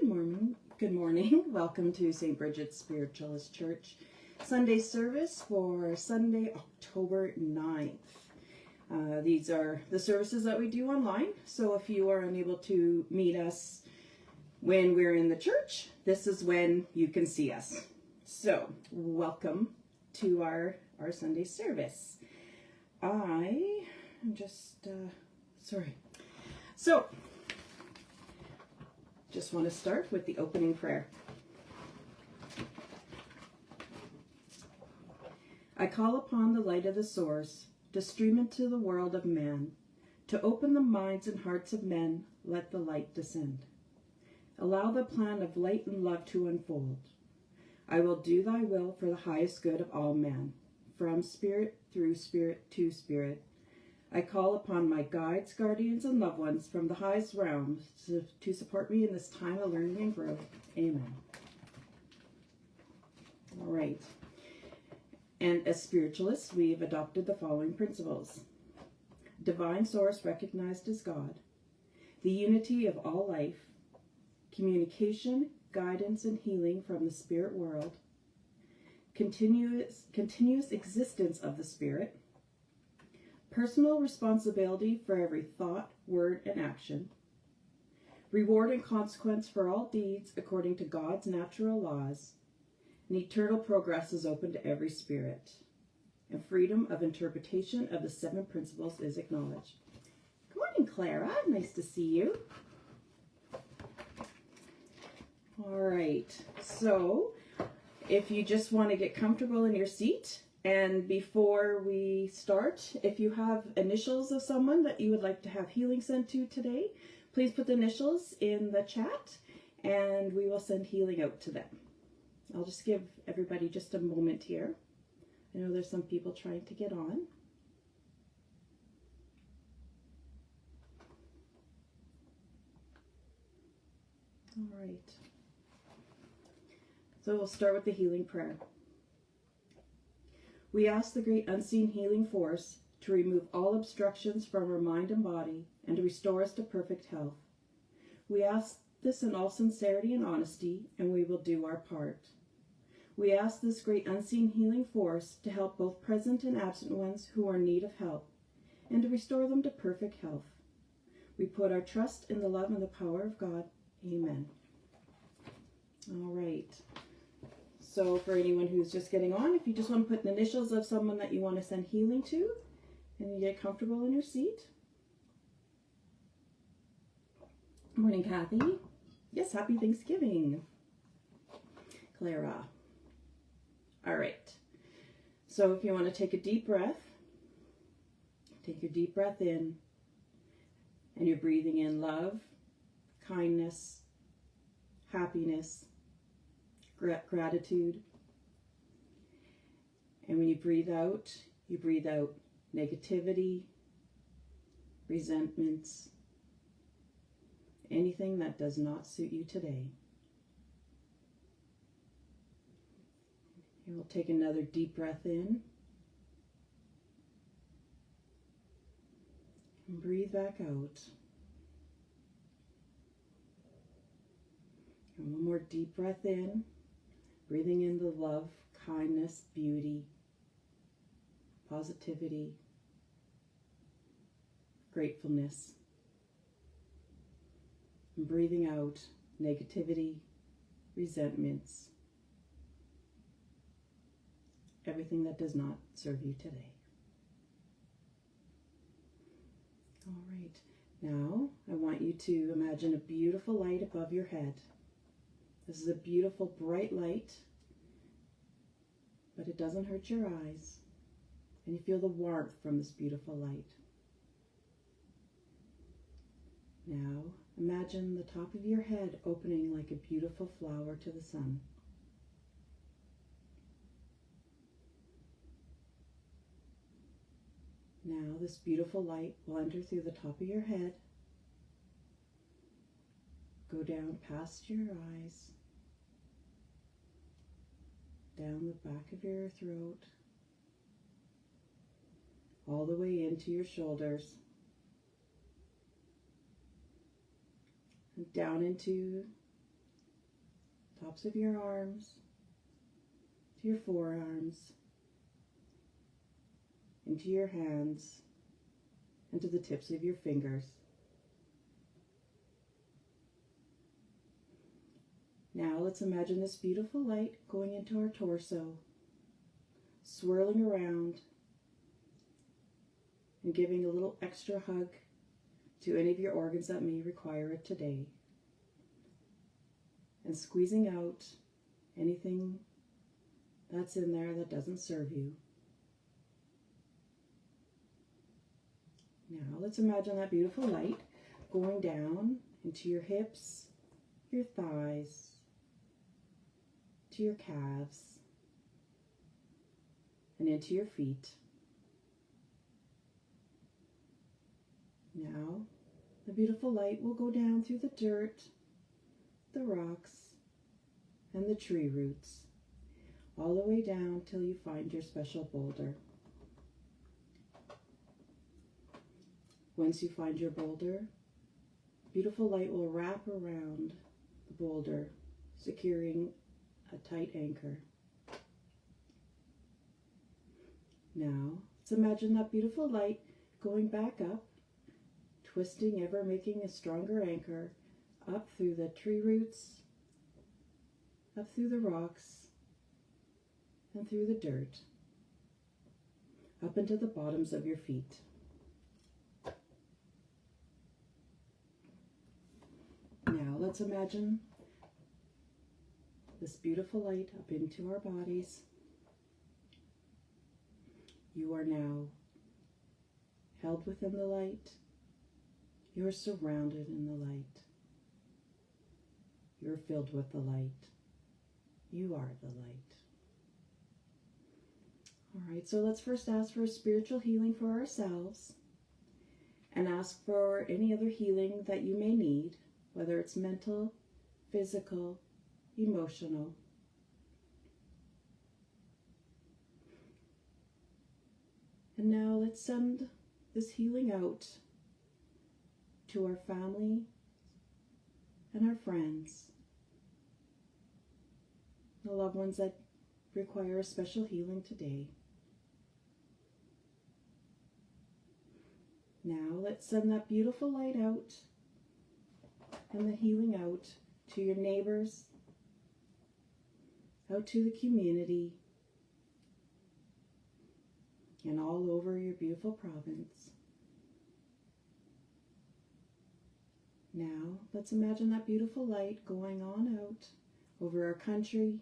Good morning. Good morning. Welcome to St. Bridget's Spiritualist Church Sunday service for Sunday, October 9th. These are the services that we do online. So if you are unable to meet us when we're in the church, this is when you can see us. So welcome to our Sunday service. Just want to start with the opening prayer. I call upon the light of the source to stream into the world of man, to open the minds and hearts of men, let the light descend. Allow the plan of light and love to unfold. I will do thy will for the highest good of all men, from spirit through spirit to spirit. I call upon my guides, guardians, and loved ones from the highest realms to support me in this time of learning and growth. Amen. All right. And as spiritualists, we've adopted the following principles. Divine source recognized as God, the unity of all life, communication, guidance, and healing from the spirit world, continuous existence of the spirit, personal responsibility for every thought, word, and action, reward and consequence for all deeds according to God's natural laws, and eternal progress is open to every spirit, and freedom of interpretation of the seven principles is acknowledged. Good morning, Clara. Nice to see you. All right, so if you just want to get comfortable in your seat, and before we start, if you have initials of someone that you would like to have healing sent to today, please put the initials in the chat and we will send healing out to them. I'll just give everybody just a moment here. I know there's some people trying to get on. All right. So we'll start with the healing prayer. We ask the great unseen healing force to remove all obstructions from our mind and body and to restore us to perfect health. We ask this in all sincerity and honesty, and we will do our part. We ask this great unseen healing force to help both present and absent ones who are in need of help and to restore them to perfect health. We put our trust in the love and the power of God. Amen. All right. So for anyone who's just getting on, if you just want to put the initials of someone that you want to send healing to, and you get comfortable in your seat. Good morning, Kathy. Yes, happy Thanksgiving. Clara. All right. So if you want to take a deep breath, take your deep breath in, and you're breathing in love, kindness, happiness, gratitude. And when you breathe out negativity, resentments, anything that does not suit you today. And we'll take another deep breath in and breathe back out. And one more deep breath in. Breathing in the love, kindness, beauty, positivity, gratefulness. And breathing out negativity, resentments, everything that does not serve you today. All right. Now, I want you to imagine a beautiful light above your head. This is a beautiful, bright light, but it doesn't hurt your eyes. And you feel the warmth from this beautiful light. Now, imagine the top of your head opening like a beautiful flower to the sun. Now, this beautiful light will enter through the top of your head, go down past your eyes, down the back of your throat, all the way into your shoulders, and down into tops of your arms, to your forearms, into your hands, and to the tips of your fingers. Now let's imagine this beautiful light going into our torso, swirling around and giving a little extra hug to any of your organs that may require it today, and squeezing out anything that's in there that doesn't serve you. Now let's imagine that beautiful light going down into your hips, your thighs, to your calves, and into your feet. Now the beautiful light will go down through the dirt, the rocks, and the tree roots, all the way down till you find your special boulder. Once you find your boulder, beautiful light will wrap around the boulder, securing a tight anchor. Now, let's imagine that beautiful light going back up, twisting, ever making a stronger anchor, up through the tree roots, up through the rocks, and through the dirt, up into the bottoms of your feet. Now let's imagine this beautiful light up into our bodies. You are now held within the light. You are surrounded in the light. You are filled with the light. You are the light. All right, so let's first ask for spiritual healing for ourselves and ask for any other healing that you may need, whether it's mental, physical, emotional. And now let's send this healing out to our family and our friends, the loved ones that require a special healing today. Now let's send that beautiful light out and the healing out to your neighbors, out to the community, and all over your beautiful province. Now, let's imagine that beautiful light going on out over our country,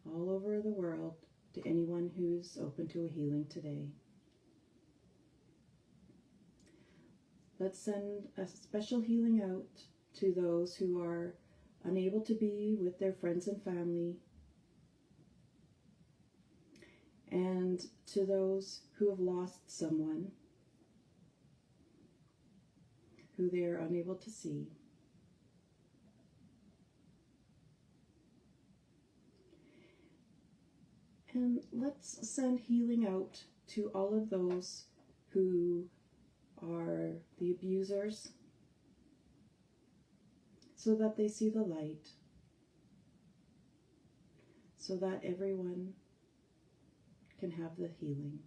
all over the world, to anyone who's open to a healing today. Let's send a special healing out to those who are unable to be with their friends and family, and to those who have lost someone who they are unable to see. And let's send healing out to all of those who are the abusers, so that they see the light, so that everyone can have the healing.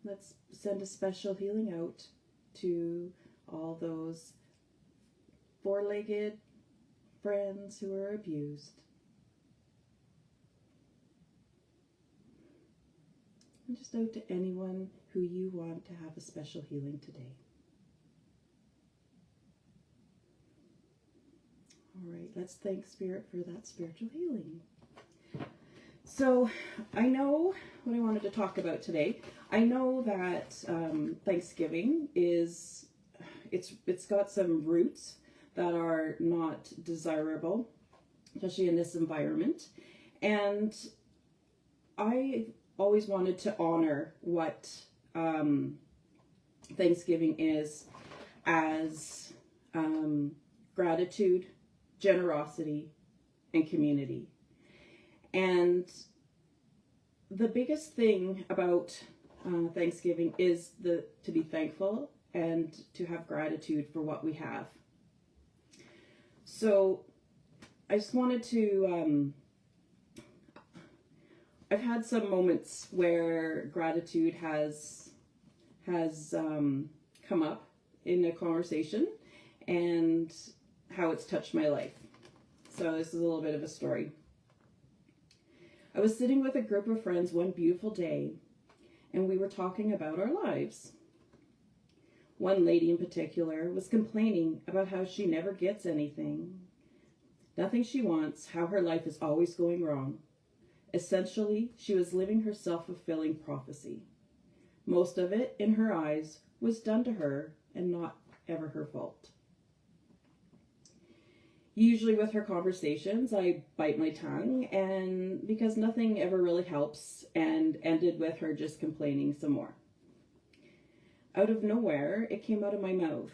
Let's send a special healing out to all those four-legged friends who are abused. And just out to anyone who you want to have a special healing today. All right, let's thank Spirit for that spiritual healing. So I know what I wanted to talk about today. I know that Thanksgiving it's got some roots that are not desirable, especially in this environment. And I always wanted to honor what Thanksgiving is as gratitude, generosity, and community. And the biggest thing about Thanksgiving is to be thankful and to have gratitude for what we have. So I just wanted to, I've had some moments where gratitude has come up in a conversation and how it's touched my life. So this is a little bit of a story. I was sitting with a group of friends one beautiful day, and we were talking about our lives. One lady in particular was complaining about how she never gets anything, nothing she wants, how her life is always going wrong. Essentially, she was living her self-fulfilling prophecy. Most of it, in her eyes, was done to her and not ever her fault. Usually with her conversations, I bite my tongue, and because nothing ever really helps, and ended with her just complaining some more. Out of nowhere, it came out of my mouth.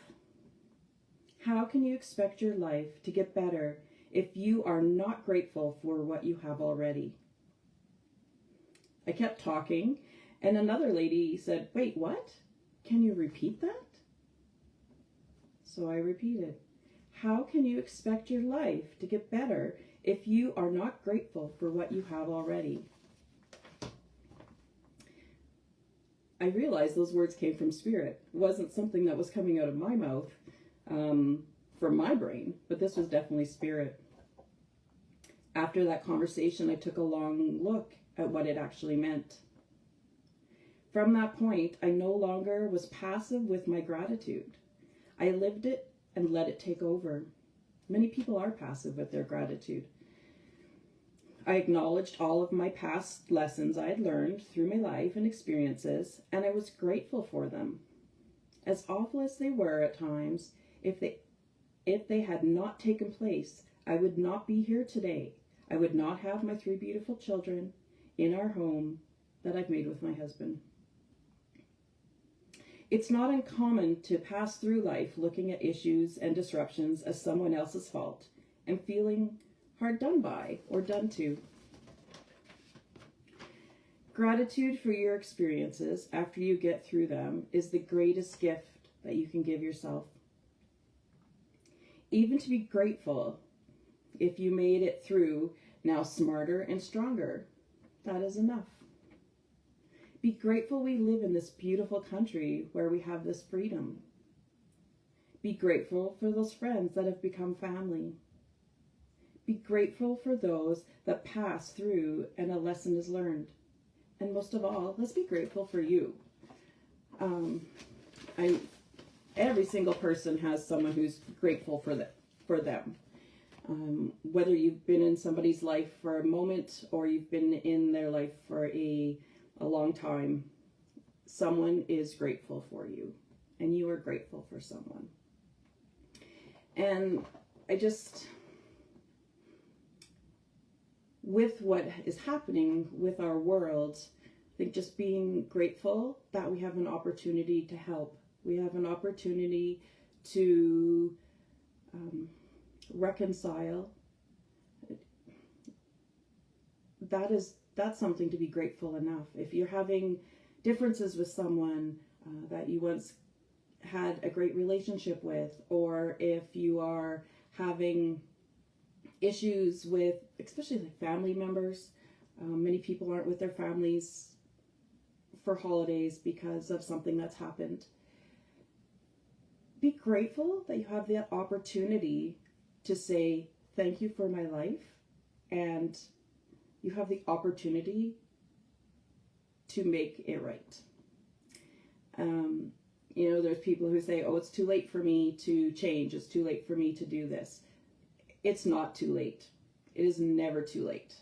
How can you expect your life to get better if you are not grateful for what you have already? I kept talking, and another lady said, "Wait, what? Can you repeat that?" So I repeated, how can you expect your life to get better if you are not grateful for what you have already? I realized those words came from Spirit. It wasn't something that was coming out of my mouth from my brain, but this was definitely Spirit. After that conversation, I took a long look at what it actually meant. From that point, I no longer was passive with my gratitude. I lived it and let it take over. Many people are passive with their gratitude. I acknowledged all of my past lessons I had learned through my life and experiences, and I was grateful for them. As awful as they were at times, if they had not taken place, I would not be here today. I would not have my 3 beautiful children in our home that I've made with my husband. It's not uncommon to pass through life looking at issues and disruptions as someone else's fault and feeling hard done by or done to. Gratitude for your experiences after you get through them is the greatest gift that you can give yourself. Even to be grateful if you made it through now smarter and stronger, that is enough. Be grateful we live in this beautiful country where we have this freedom. Be grateful for those friends that have become family. Be grateful for those that pass through and a lesson is learned. And most of all, let's be grateful for you. Every single person has someone who's grateful for them. Whether you've been in somebody's life for a moment or you've been in their life for a long time, someone is grateful for you, and you are grateful for someone. And I just, with what is happening with our world, I think just being grateful that we have an opportunity to help. We have an opportunity to reconcile. That's something to be grateful enough. If you're having differences with someone that you once had a great relationship with, or if you are having issues with, especially like family members, many people aren't with their families for holidays because of something that's happened. Be grateful that you have the opportunity to say, thank you for my life, and you have the opportunity to make it right. There's people who say, oh, it's too late for me to change. It's too late for me to do this. It's not too late. It is never too late.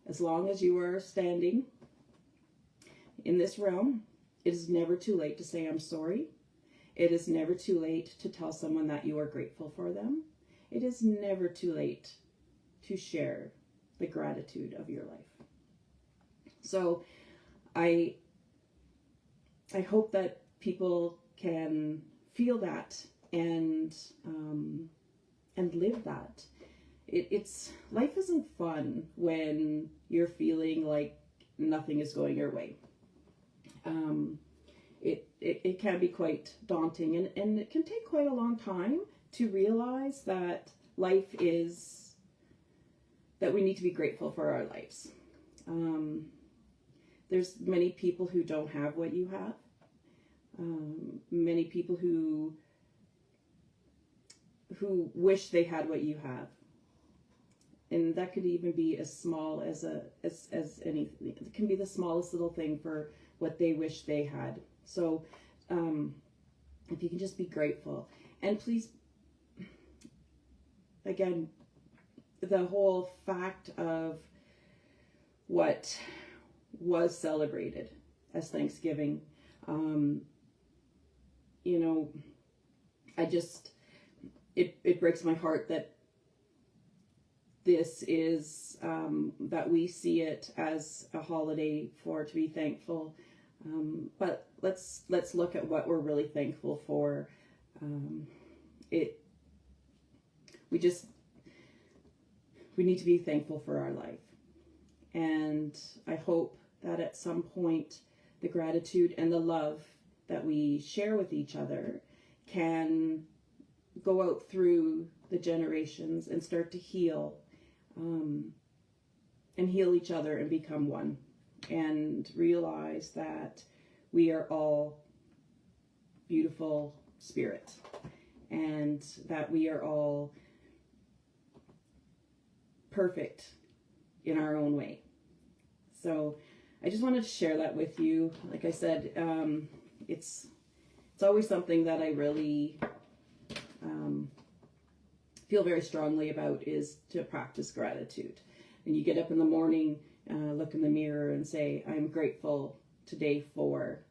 As long as you are standing in this realm, it is never too late to say, I'm sorry. It is never too late to tell someone that you are grateful for them. It is never too late to share the gratitude of your life. So I hope that people can feel that and live that. It's life isn't fun when you're feeling like nothing is going your way. it can be quite daunting, and it can take quite a long time to realize that life is, that we need to be grateful for our lives. There's many people who don't have what you have. Many people who wish they had what you have. And that could even be as small as anything. It can be the smallest little thing for what they wish they had. So if you can just be grateful. And please, again, the whole fact of what was celebrated as Thanksgiving, you know, it breaks my heart that this is, that we see it as a holiday to be thankful. But let's look at what we're really thankful for. We need to be thankful for our life. And I hope that at some point, the gratitude and the love that we share with each other can go out through the generations and start to heal, and heal each other and become one, and realize that we are all beautiful spirit, and that we are all perfect in our own way. So I just wanted to share that with you. Like I said, it's always something that I really feel very strongly about, is to practice gratitude. And you get up in the morning, look in the mirror and say, I'm grateful today for,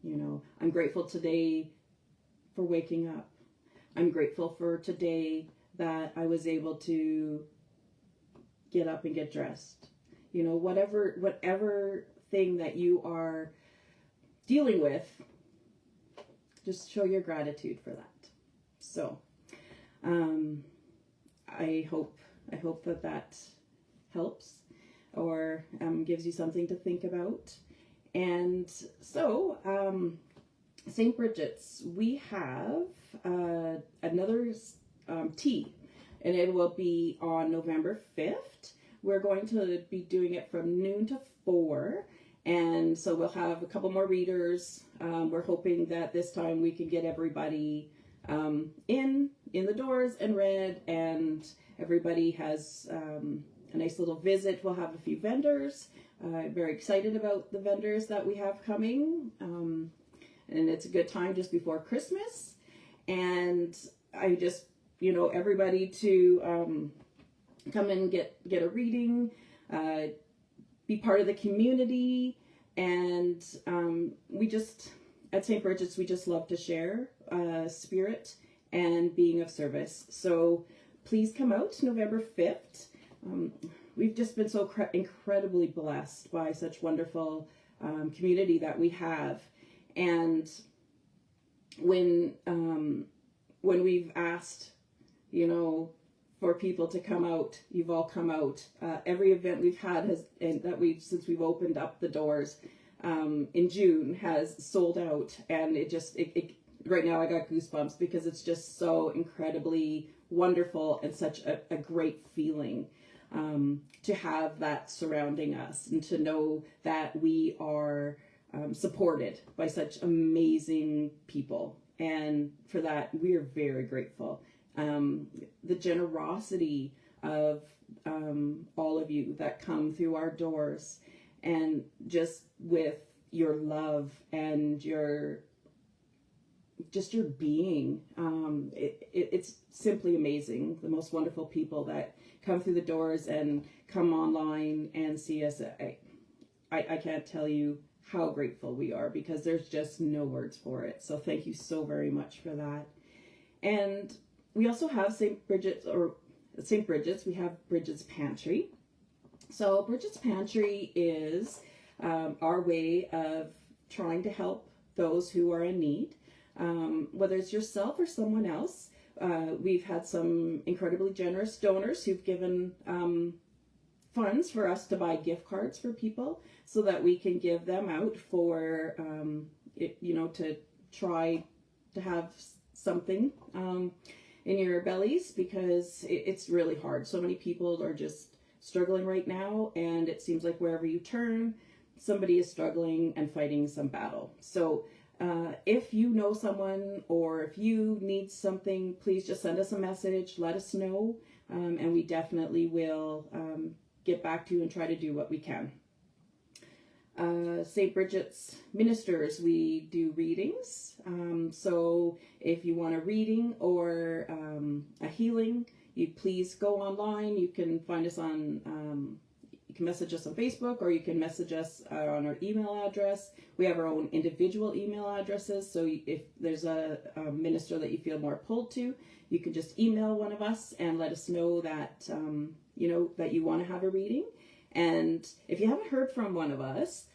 I'm grateful today for waking up. I'm grateful for today that I was able to get up and get dressed. Whatever thing that you are dealing with, just show your gratitude for that. So, I hope that helps, or gives you something to think about. And so, St. Bridget's, we have another tea, and it will be on November 5th. We're going to be doing it from noon to 4. And so we'll have a couple more readers. We're hoping that this time we can get everybody in the doors and read, and everybody has a nice little visit. We'll have a few vendors. Very excited about the vendors that we have coming. And it's a good time just before Christmas. And I just, everybody to come and get a reading, be part of the community. And we just, at St. Bridget's, we just love to share spirit and being of service. So please come out November 5th. We've just been so incredibly blessed by such wonderful community that we have. And when we've asked, for people to come out, you've all come out. Every event we've had since we've opened up the doors in June has sold out, and it right now I got goosebumps because it's just so incredibly wonderful and such a great feeling to have that surrounding us, and to know that we are supported by such amazing people. And for that, we are very grateful. The generosity of all of you that come through our doors, and just with your love and your being, it's simply amazing. The most wonderful people that come through the doors and come online and see us. I can't tell you how grateful we are, because there's just no words for it. So thank you so very much for that. And we also have St. Bridget's, we have Bridget's Pantry. So Bridget's Pantry is our way of trying to help those who are in need, whether it's yourself or someone else. We've had some incredibly generous donors who've given funds for us to buy gift cards for people, so that we can give them out for to try to have something in your bellies, because it's really hard. So many people are just struggling right now, and it seems like wherever you turn, somebody is struggling and fighting some battle. So if you know someone, or if you need something, please just send us a message, let us know, and we definitely will get back to you and try to do what we can. St. Bridget's Ministers, we do readings. So if you want a reading or a healing, you please go online. You can find us on, you can message us on Facebook, or you can message us on our email address. We have our own individual email addresses. So if there's a minister that you feel more pulled to, you can just email one of us and let us know that, that you want to have a reading. And if you haven't heard from one of us,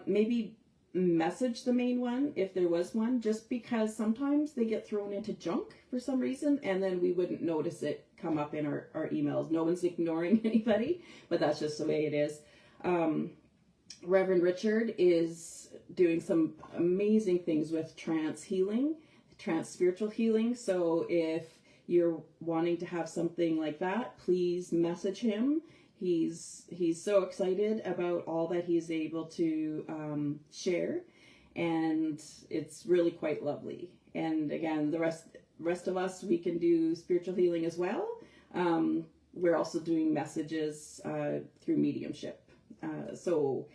maybe message the main one if there was one, just because sometimes they get thrown into junk for some reason, and then we wouldn't notice it come up in our emails. No one's ignoring anybody, but that's just the way it is. Reverend Richard is doing some amazing things with trance healing, trance spiritual healing. So if you're wanting to have something like that, please message him. He's so excited about all that he's able to share, and it's really quite lovely. And again, the rest of us, we can do spiritual healing as well. We're also doing messages through mediumship. So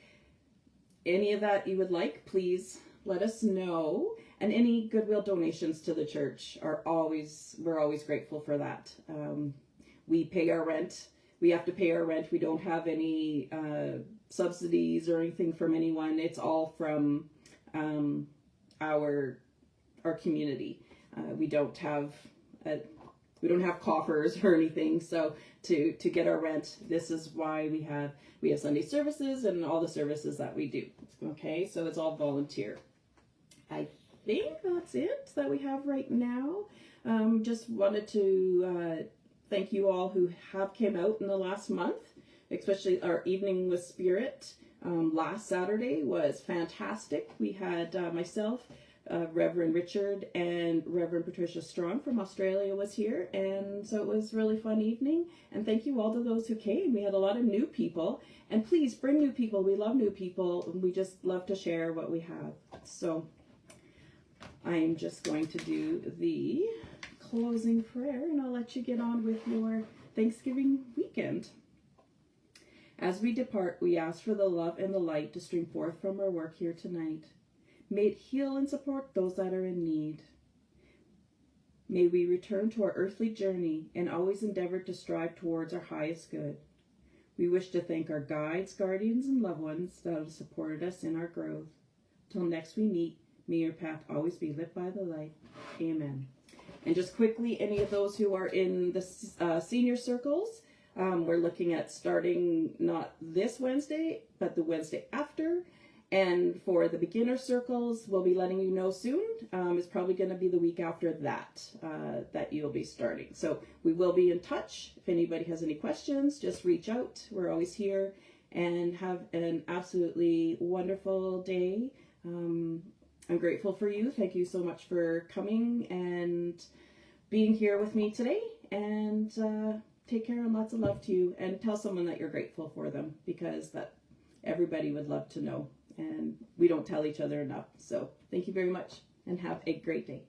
any of that you would like, please let us know. And any goodwill donations to the church we're always grateful for that. We pay our rent. We have to pay our rent. We don't have any subsidies or anything from anyone. It's all from our community. We don't have coffers or anything. So to get our rent, this is why we have Sunday services and all the services that we do. Okay, so it's all volunteer. I think that's it that we have right now. Just wanted to thank you all who have came out in the last month, especially our Evening with Spirit. Last Saturday was fantastic. We had myself, Reverend Richard, and Reverend Patricia Strong from Australia was here, and so it was a really fun evening. And thank you all to those who came. We had a lot of new people, and please bring new people. We love new people, and we just love to share what we have. So I'm just going to do the closing prayer, and I'll let you get on with your Thanksgiving weekend. As we depart, we ask for the love and the light to stream forth from our work here tonight. May it heal and support those that are in need. May we return to our earthly journey and always endeavor to strive towards our highest good. We wish to thank our guides, guardians, and loved ones that have supported us in our growth. Till next we meet, may your path always be lit by the light. Amen. And just quickly, any of those who are in the senior circles, we're looking at starting not this Wednesday, but the Wednesday after. And for the beginner circles, we'll be letting you know soon. It's probably going to be the week after that, that you'll be starting. So we will be in touch. If anybody has any questions, just reach out. We're always here. And have an absolutely wonderful day. I'm grateful for you. Thank you so much for coming and being here with me today. And take care and lots of love to you. And tell someone that you're grateful for them, because that everybody would love to know. And we don't tell each other enough. So thank you very much and have a great day.